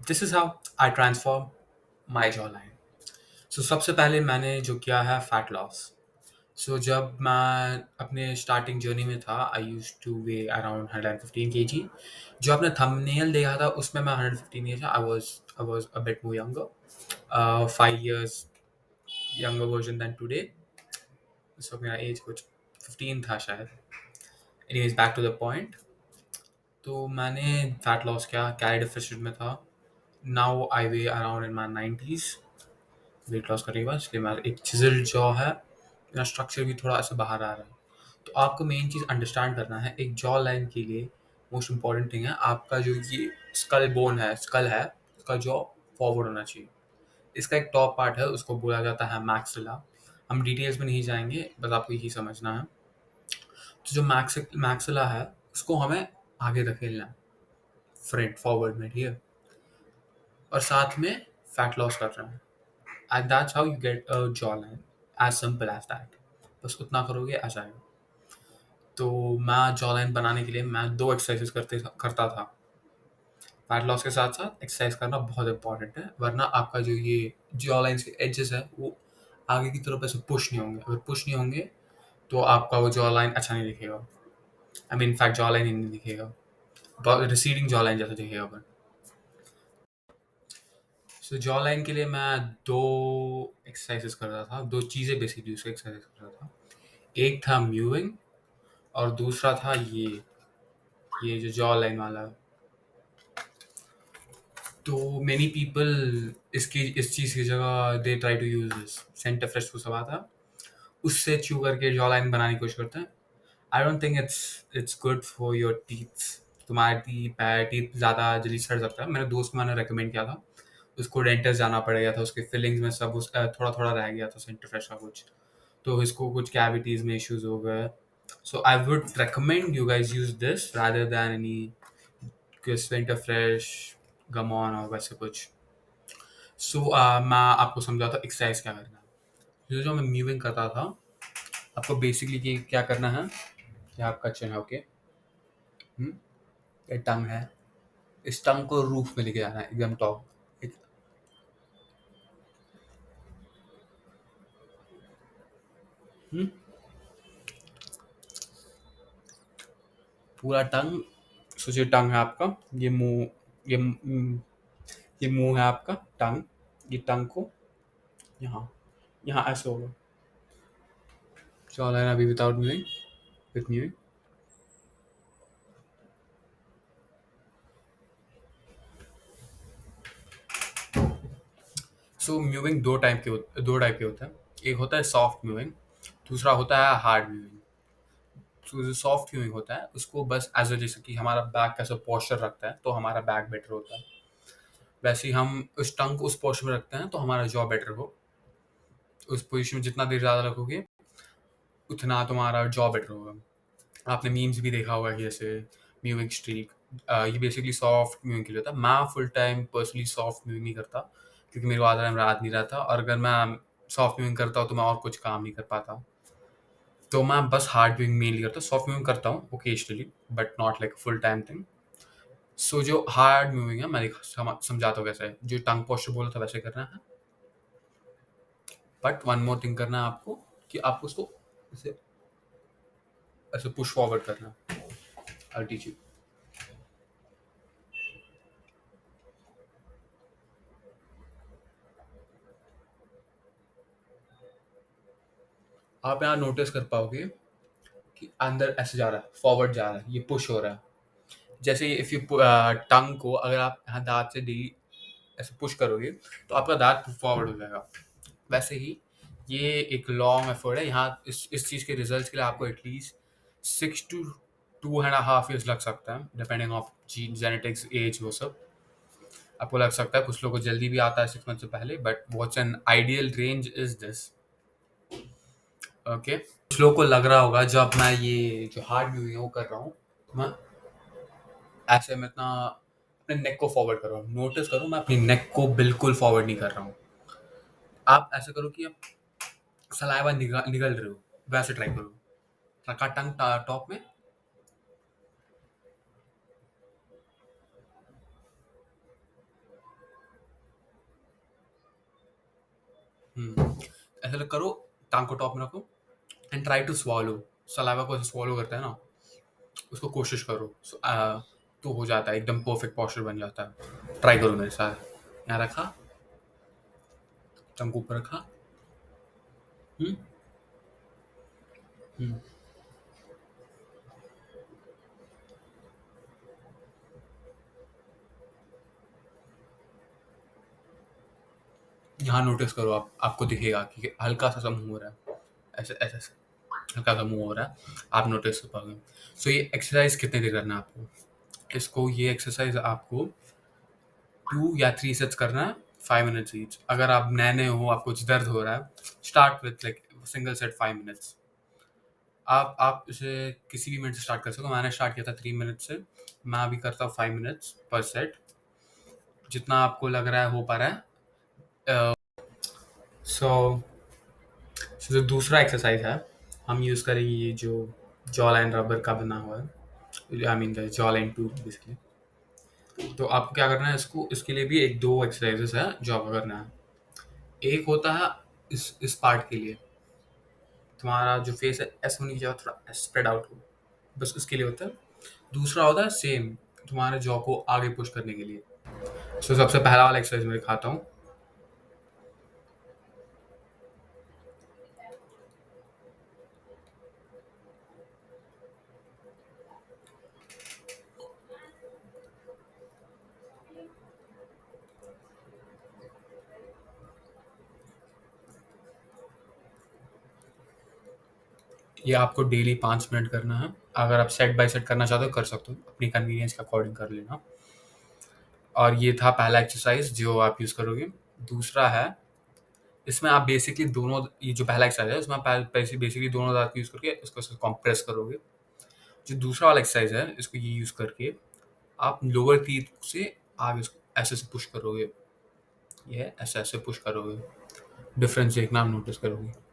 This is how I transform my jaw line. So सबसे पहले मैंने जो किया है फैट लॉस। सो जब मैं अपने स्टार्टिंग जर्नी में था I used to weigh around 115 kg। जो आपने थंबनेल देखा था उसमें मैं 115 नहीं था। I was a bit more younger, 5 years younger version than today। उस वक्त मेरा एज कुछ 15 था शायद। Anyways back to the point. तो मैंने फैट लॉस किया, कैलोरी डेफिसिट में था। Now I weigh around in my 90s। Weight loss करेगा इसलिए मेरा एक चिजल जॉ है, मेरा स्ट्रक्चर भी थोड़ा ऐसा बाहर आ रहा है। तो आपको मेन चीज़ अंडरस्टैंड करना है, एक जॉ लाइन के लिए मोस्ट इंपॉर्टेंट थिंग है आपका जो ये स्कल बोन है, स्कल है, उसका जॉ फॉरवर्ड होना चाहिए। इसका एक टॉप पार्ट है, उसको बोला जाता है मैक्सिला। हम डिटेल्स में नहीं जाएंगे, बस आपको यही समझना है। तो जो मैक्सिला है उसको हमें आगे धकेलना है, फ्रंट फॉरवर्ड में, ठीक है। और साथ में फैट लॉस कर रहे हैं। And that's how you get a jawline, as simple as that. बस उतना करोगे आ जाएगा। तो मैं जॉ लाइन बनाने के लिए मैं 2 एक्सरसाइजेस करता था। फैट लॉस के साथ साथ एक्सरसाइज करना बहुत इंपॉर्टेंट है, वरना आपका जो ये जॉ लाइन्स के एजेस है वो आगे की तरफ ऐसे पुश नहीं होंगे। अगर पुश नहीं होंगे तो आपका वो जॉ लाइन अच्छा नहीं दिखेगा। I mean in fact jaw line ही नहीं दिखेगा, रिसीडिंग जॉ लाइन जैसा दिखेगा। बट सो जॉ लाइन के लिए मैं 2 एक्सरसाइजेस कर रहा था, 2 चीज़ें बेसिकली उसके एक्सरसाइज कर रहा था। एक था म्यूविंग और दूसरा था ये जो जॉ लाइन वाला है। तो मेनी पीपल इस चीज़ की जगह they try to use this Center Fresh को सब आता, उससे च्यू करके जॉ लाइन बनाने की कोशिश करते हैं। आई don't think it's good for your teeth. तुम्हारे टीथ ज़्यादा जल्दी सड़ सकता है। मेरे दोस्त को मैंने रेकमेंड किया था, उसको डेंटिस्ट जाना पड़ गया था, उसके फिलिंग्स में सब थोड़ा थोड़ा रह गया था सेंटर फ्रेश का कुछ, तो इसको कुछ कैविटीज़ में इश्यूज हो गए। So I would recommend you guys use this rather than any Center Fresh, गमॉन और वैसे कुछ। सो मैं आपको समझाता हूँ एक्सरसाइज क्या करना है। जो मैं म्यूविंग करता था, आपको बेसिकली क्या करना है कि आपका चिन है, ओके, ये टंग है, इस टंग को रूफ में लेके जाना है एकदम टॉप। हम्म, पूरा टंग, सोचिए टंग है आपका, ये मुंह, ये मुंह है आपका, टंग, ये टंग को यहाँ यहाँ ऐसे होगा। चलो अभी विदाउट म्यूविंग, विथ म्यूविंग। सो म्यूविंग दो टाइप के होते हैं। एक होता है सॉफ्ट म्यूविंग, दूसरा होता है हार्ड म्यूविंग। तो जो सॉफ्ट म्यूविंग होता है उसको बस एज अ, जैसे कि हमारा बैक कैसे पोस्चर रखता है तो हमारा बैक बेटर होता है, वैसे ही हम उस टंग को उस पोस्चर में रखते हैं तो हमारा जॉ बेटर हो। उस पोजीशन में जितना देर ज़्यादा रखोगे उतना तुम्हारा जॉ बेटर होगा। आपने मीम्स भी देखा होगा कि जैसे म्यूविंग स्ट्रीक, ये बेसिकली सॉफ्ट म्यूविंग के लिए होता है। मैं फुल टाइम पर्सनली सॉफ्ट म्यूविंग नहीं करता, क्योंकि मेरे को आधा टाइम याद नहीं रहता, और अगर मैं सॉफ्ट म्यूविंग करता हूँ तो मैं और कुछ काम नहीं कर पाता। तो मैं बस हार्ड म्यूविंग मेनली करता हूँ, सॉफ्ट म्यूविंग करता हूँ occasionally, but not like full time thing. So जो हार्ड मूविंग है मैं समझाता हूँ कैसे है। जो टंग पोस्चर बोला था वैसे करना है, बट वन मोर थिंग करना है आपको कि आपको उसको ऐसे ऐसे पुश फॉरवर्ड करना है। I teach you. आप यहाँ नोटिस कर पाओगे कि अंदर ऐसे जा रहा है, फॉरवर्ड जा रहा है, ये पुश हो रहा है। जैसे इफ यू टंग को अगर आप यहाँ दांत से डी ऐसे पुश करोगे तो आपका दांत फॉरवर्ड हो जाएगा। वैसे ही ये एक लॉन्ग एफर्ट है। यहाँ इस चीज़ के रिजल्ट के लिए आपको एटलीस्ट 6 to 2.5 years लग सकता है, depending of gene, genetics, age, वो सब। आपको लग सकता है, कुछ लोगों को जल्दी भी आता है 6 months से पहले, but what's an ideal range is this, okay. कुछ लोगों को लग रहा होगा जब मैं ये जो हार्ड म्यूविंग है वो कर रहा हूँ, मैं ऐसे में इतना अपने नेक को फॉरवर्ड कर रहा हूँ। नोटिस करो मैं अपनी नेक को बिल्कुल फॉरवर्ड नहीं कर रहा हूँ। आप ऐसे करो कि आप सलाइवा निगल रहे हो, वैसे ट्राई करो। रखा टंग टॉप में, ऐसा करो, टांग को टॉप में रखो and try to swallow. Saliva को ऐसे स्वॉलो करते हैं ना, उसको कोशिश करो। तो हो जाता है, एकदम परफेक्ट पोस्चर बन जाता है। ट्राई करो मेरे साथ। यहाँ रखा, टंग को ऊपर रखा। हम्म हम्म। यहाँ नोटिस करो, आपको दिखेगा कि हल्का सा मुंह हो रहा है, ऐसे ऐसे ऐसे हल्का सा मुंह हो रहा है, आप नोटिस कर पाओगे। सो ये एक्सरसाइज कितने देर करना है आपको? इसको ये एक्सरसाइज आपको 2 या 3 सेट्स करना है, 5 मिनट्स ईच। अगर आप नए नए हो, आपको कुछ दर्द हो रहा है, start with like single set 5 minutes. आप इसे किसी भी मिनट से स्टार्ट कर सकते हो। मैंने स्टार्ट किया था 3 मिनट से, मैं अभी करता हूँ 5 मिनट्स पर सेट, जितना आपको लग रहा है हो पा रहा है। सो जो दूसरा एक्सरसाइज है, हम यूज़ करेंगे ये जो जॉ लाइन रबर का बना हुआ है, I mean the jaw line tool basically. तो आपको क्या करना है, इसको इसके लिए भी एक दो एक्सरसाइजेस है जो आपको करना है। एक होता है इस पार्ट के लिए, तुम्हारा जो फेस है ऐसा होने की जगह थोड़ा स्प्रेड आउट हो, बस उसके लिए होता है। दूसरा होता है सेम, तुम्हारे जॉ को आगे पुश करने के लिए। सो सबसे पहला वाला एक्सरसाइज मैं दिखाता हूँ। ये आपको डेली 5 मिनट करना है। अगर आप सेट बाय सेट करना चाहते हो कर सकते हो, अपनी कन्वीनियंस के अकॉर्डिंग कर लेना। और ये था पहला एक्सरसाइज जो आप यूज़ करोगे। दूसरा है, इसमें आप बेसिकली दोनों, ये जो पहला एक्सरसाइज है उसमें आप बेसिकली दोनों दांत यूज़ करके इसको कॉम्प्रेस करोगे। जो दूसरा वाला एक्सरसाइज है, इसको ये यूज़ करके आप लोअर टीथ से आगे इसको ऐसे से पुश करोगे, ये ऐसे ऐसे पुश करोगे। डिफरेंस देखना, आप नोटिस करोगे।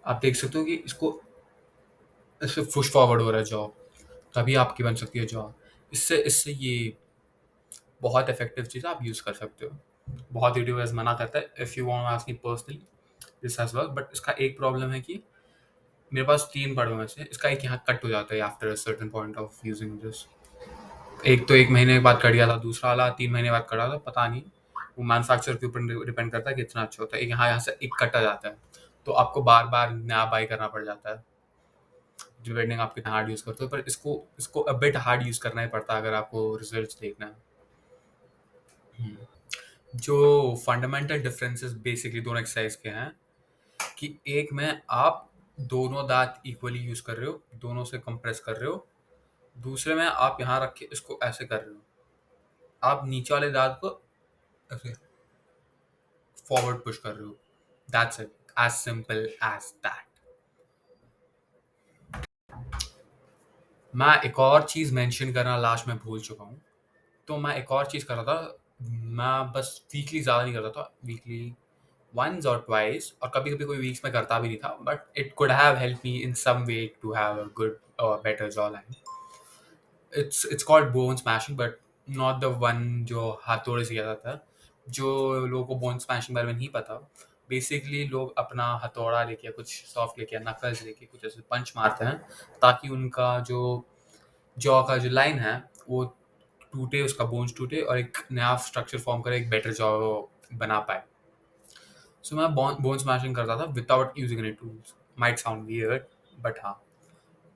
आप देख सकते हो कि इसको ऐसे पुश फॉरवर्ड हो रहा है जॉ, तभी आपकी बन सकती है जॉ। इससे इससे ये बहुत इफेक्टिव चीज़ है, आप यूज़ कर सकते हो। बहुत वीडियोज मना करता है, if you want ask me personally this has work, but इसका एक प्रॉब्लम है कि मेरे पास 3 पड़े हुए से इसका एक यहाँ कट हो जाता है after a certain point of using this. एक तो 1 महीने के बाद कट गया था, दूसरा वाला 3 महीने बाद कटा था, पता नहीं वो मैन्युफैक्चरर के ऊपर डिपेंड करता है कि कितना अच्छा होता है। एक यहाँ से एक कटा जाता है, तो आपको बार बार नया बाई करना पड़ जाता है, डिपेंडिंग आप कितना हार्ड यूज़ करते हो। पर इसको इसको अ बिट हार्ड यूज़ करना ही पड़ता है अगर आपको रिजल्ट देखना है। जो फंडामेंटल डिफरेंसेस बेसिकली दोनों एक्सरसाइज के हैं कि एक में आप दोनों दांत इक्वली यूज कर रहे हो, दोनों से कंप्रेस कर रहे हो। दूसरे में आप यहाँ रख के इसको ऐसे कर रहे हो, आप नीचे वाले दांत को ऐसे फॉरवर्ड पुश कर रहे हो। That's it, as simple as that. मैं एक और चीज़ मेंशन करना लास्ट में भूल चुका हूँ। तो मैं एक और चीज़ कर रहा था, मैं बस वीकली ज़्यादा नहीं करता था, वीकली वंस और ट्वाइस, और कभी कभी कोई वीक्स में करता भी नहीं था, but it could have help me in some way to have a good or better jaw line. it's called bone smashing, but not the one जो हाथोड़े से किया जाता है। जो लोगों को बोन स्मैशिंग बारे में नहीं पता, बेसिकली लोग अपना हथौड़ा लेके या कुछ सॉफ्ट लेके या नकल्स लेके कुछ ऐसे पंच मारते हैं, ताकि उनका जो जॉ का जो लाइन है वो टूटे, उसका बोन्स टूटे और एक नया स्ट्रक्चर फॉर्म करे, एक बेटर जॉ बना पाए। सो मैं बोन स्मैशिंग करता था without using any tools. Might sound weird, but हाँ,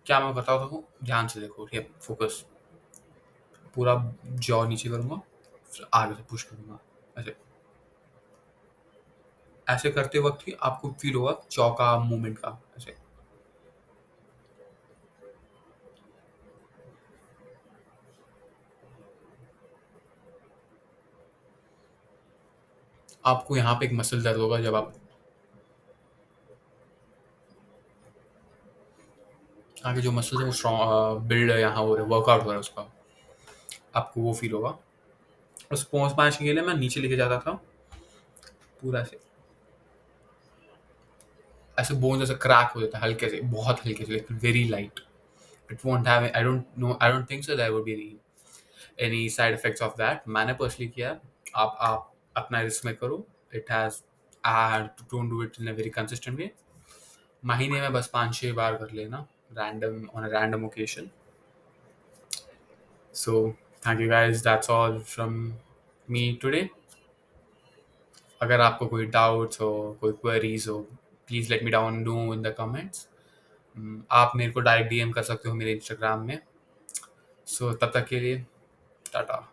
क्या मैं बताता हूँ, ध्यान से देखो, ठीक है, फोकस। पूरा जॉ नीचे करूँगा, फिर आगे से पुश करूँगा, ऐसे ऐसे करते वक्त ही आपको फील होगा जॉ का मूवमेंट का, ऐसे। आपको यहाँ पे एक मसल दर्द होगा जब आप आगे जो मसल है वो स्ट्रॉन्ग बिल्ड यहाँ हो रहा है, वर्कआउट हो रहा है उसका, आपको वो फील होगा। उस पहुँच पाने के लिए मैं नीचे लेके जाता था पूरा से, ऐसे बोन जैसे क्रैक हो जाता है हल्के से, बहुत हल्के से, लेकिन very light. It won't have, I don't think so there would be any side effects of that. मैंने पर्सनली किया. आप अपना रिस्क में करो. It has, I don't do it in a very consistent way. महीने में बस 5-6 बार कर लेना, random on a random occasion. So thank you guys, that's all from me today. अगर आपको कोई डाउट्स हो, कोई क्वेरीज हो, please let me down no in the comments. आप मेरे को डायरेक्ट डीएम कर सकते हो मेरे इंस्टाग्राम में. सो तब तक के लिए टाटा.